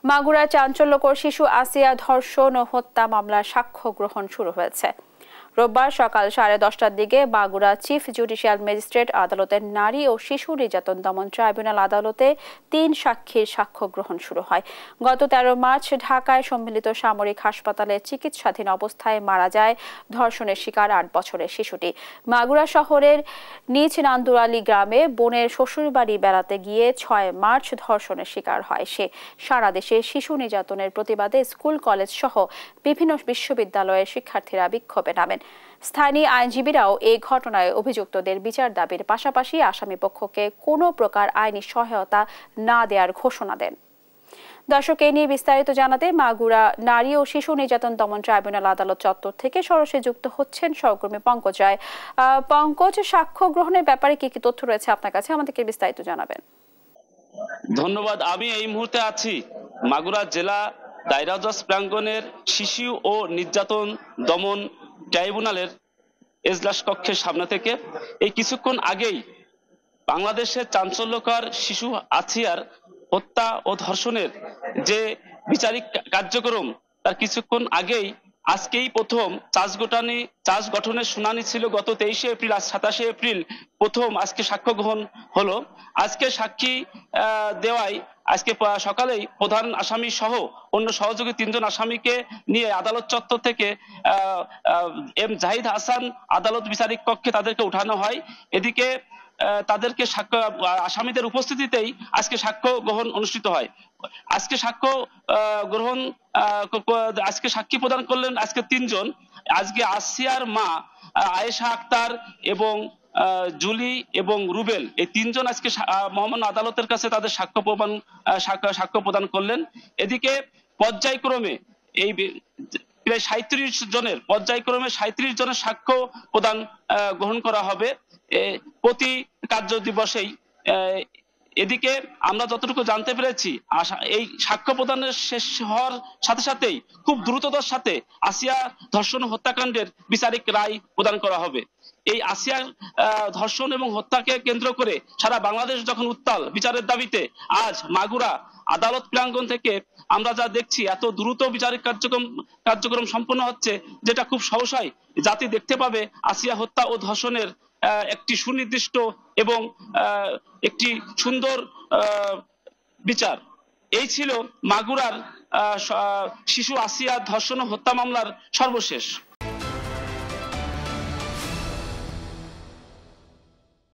মাগুরার চাঞ্চল্যকর শিশু আসিয়া ধর্ষণ ও হত্যা মামলার সাক্ষ্য গ্রহণ শুরু হয়েছে। রোববার সকাল 10:30টার দিকে মাগুরা চিফ জুডিশিয়াল ম্যাজিস্ট্রেট আদালতের নারী ও শিশু নির্যাতন দমন ট্রাইব্যুনাল আদালতে 3 সাক্ষীর সাক্ষ্য গ্রহণ শুরু হয়। গত 13 মার্চ ঢাকায় সম্মিলিত সামরিক হাসপাতালে চিকিৎসাধীন অবস্থায় মারা যায় ধর্ষণের শিকার 8 বছরের শিশুটি। মাগুরা শহরের নিচ নান্দুরালী গ্রামে বোনের শ্বশুরবাড়ি বেড়াতে গিয়ে 6 মার্চ ধর্ষণের শিকার হয় সে। সারা দেশে শিশু নির্যাতনের প্রতিবাদে স্কুল কলেজ সহ বিভিন্ন বিশ্ববিদ্যালয়ের শিক্ষার্থীরা বিক্ষোভে নামেন। স্থানীয় আইনজীবীরাও এই ঘটনায় অভিযুক্তদের বিচার দাবির পাশাপাশি আসামিপক্ষকে কোনো প্রকার আইনি সহায়তা না দেওয়ার ঘোষণা দেন। দর্শক, এই নিয়ে বিস্তারিত জানাতে মাগুরা নারী ও শিশু নির্যাতন দমন ট্রাইব্যুনাল আদালত চত্বর থেকে সরাসরি যুক্ত হচ্ছেন সহকর্মী পঙ্কজ রায়। পঙ্কজ, সাক্ষ্য গ্রহণের ব্যাপারে কি কি তথ্য রয়েছে আপনার কাছে, আমাদেরকে বিস্তারিত জানাবেন। ধন্যবাদ। আমি এই মুহূর্তে আছি মাগুরা জেলা দায়রা জজ প্রাঙ্গণের শিশু ও নির্যাতন দমন ট্রাইব্যুনালের এজলাস কক্ষের সামনে থেকে। এই কিছুক্ষণ আগেই বাংলাদেশের চাঞ্চল্যকর শিশু আসিয়ার হত্যা ও ধর্ষণের যে বিচারিক কার্যক্রম তার কিছুক্ষণ আগেই আজকেই প্রথম চার্জ গঠনের শুনানি ছিল গত 23শে এপ্রিল। আজ 27শে এপ্রিল প্রথম আজকে সাক্ষ্য গ্রহণ হলো। আজকে সাক্ষী দেওয়ায় আজকে সকালেই প্রধান আসামি সহ অন্য সহযোগী 3 জন আসামিকে নিয়ে আদালত চত্বর থেকে এম জাহিদ হাসান আদালত বিচারিক কক্ষে তাদেরকে উঠানো হয়। এদিকে তাদেরকে আসামিদের উপস্থিতিতেই আজকে সাক্ষ্য গ্রহণ অনুষ্ঠিত হয়। আজকে সাক্ষ্য গ্রহণ আজকে সাক্ষী প্রদান করলেন আজকে 3 জন। আজকে আসিয়ার মা আয়েশা আক্তার এবং জুলি এবং রুবেল, এই 3 জন আজকে মহামান্য আদালতের কাছে তাদের সাক্ষ্য প্রদান করলেন। এদিকে পর্যায়ক্রমে এই প্রায় 37 জনের সাক্ষ্য প্রদান গ্রহণ করা হবে প্রতি কার্য দিবসেই। এদিকে আমরা যতটুকু জানতে পেরেছি এই সাক্ষ্য প্রদানের শেষ হওয়ার সাথে সাথেই খুব দ্রুততার সাথে আসিয়া ধর্ষণ হত্যাকাণ্ডের বিচারিক রায় প্রদান করা হবে। এই আসিয়ার ধর্ষণ এবং হত্যাকে কেন্দ্র করে সারা বাংলাদেশ যখন উত্তাল বিচারের দাবিতে, আজ মাগুরা আদালত প্রাঙ্গণ থেকে আমরা যা দেখছি এত দ্রুত বিচারিক কার্যক্রম সম্পন্ন হচ্ছে, যেটা খুব সহসাই জাতি দেখতে পাবে আসিয়া হত্যা ও ধর্ষণের একটি সুনির্দিষ্ট এবং একটি সুন্দর বিচার। এই ছিল মাগুরার শিশু আসিয়া ধর্ষণ ও হত্যা মামলার সর্বশেষ।